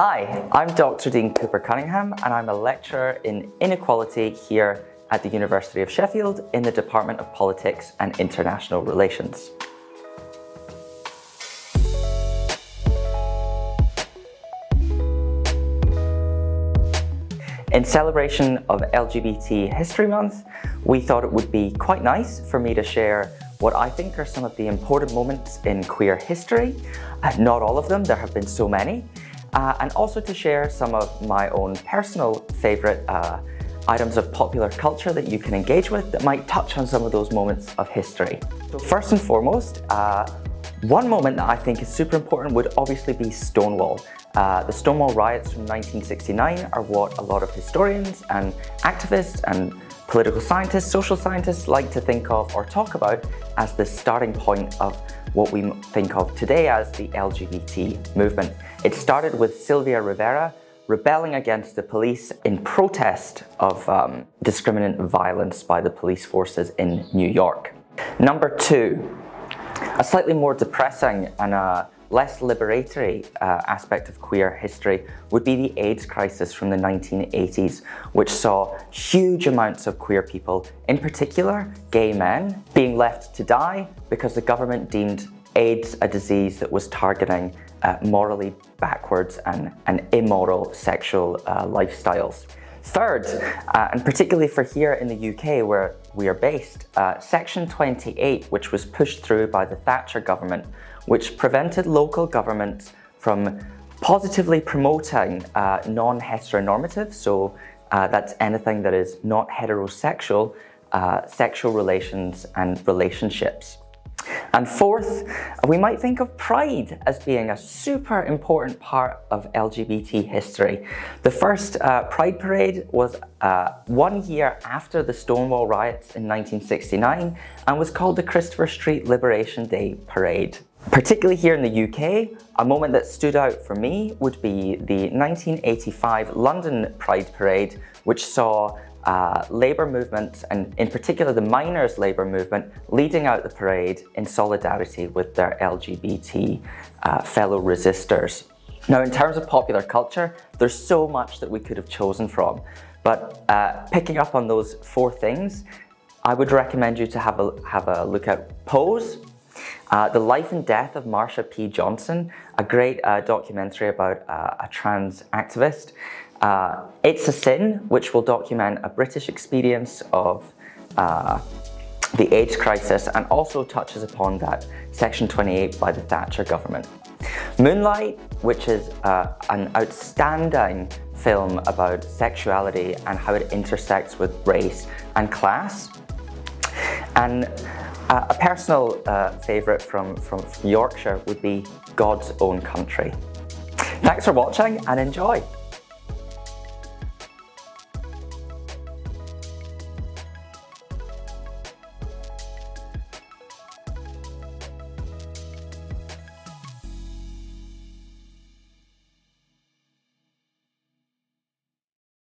Hi, I'm Dr. Dean Cooper-Cunningham and I'm a lecturer in inequality here at the University of Sheffield in the Department of Politics and International Relations. In celebration of LGBT History Month, we thought it would be quite nice for me to share what I think are some of the important moments in queer history. Not all of them, there have been so many. And also to share some of my own personal favourite items of popular culture that you can engage with that might touch on some of those moments of history. So first and foremost, one moment that I think is super important would obviously be Stonewall. The Stonewall riots from 1969 are what a lot of historians and activists and political scientists, social scientists like to think of or talk about as the starting point of what we think of today as the LGBT movement. It started with Sylvia Rivera rebelling against the police in protest of discriminant violence by the police forces in New York. Number two, a slightly more depressing and less liberatory aspect of queer history would be the AIDS crisis from the 1980s, which saw huge amounts of queer people, in particular gay men, being left to die because the government deemed AIDS a disease that was targeting morally backwards and immoral sexual lifestyles. Third, and particularly for here in the UK where we are based, Section 28, which was pushed through by the Thatcher government, which prevented local governments from positively promoting non-heteronormative, so that's anything that is not heterosexual, sexual relations and relationships. And fourth, we might think of Pride as being a super important part of LGBT history. The first Pride parade was 1 year after the Stonewall riots in 1969 and was called the Christopher Street Liberation Day Parade. Particularly here in the UK, a moment that stood out for me would be the 1985 London Pride Parade, which saw labour movements, and in particular the miners' labour movement, leading out the parade in solidarity with their LGBT fellow resistors. Now, in terms of popular culture, there's so much that we could have chosen from, but picking up on those four things, I would recommend you to have a look at Pose, The Life and Death of Marsha P. Johnson, a great documentary about a trans activist. It's a Sin, which will document a British experience of the AIDS crisis and also touches upon that Section 28 by the Thatcher government. Moonlight, which is an outstanding film about sexuality and how it intersects with race and class. And a personal favourite from Yorkshire would be God's Own Country. Thanks for watching and enjoy!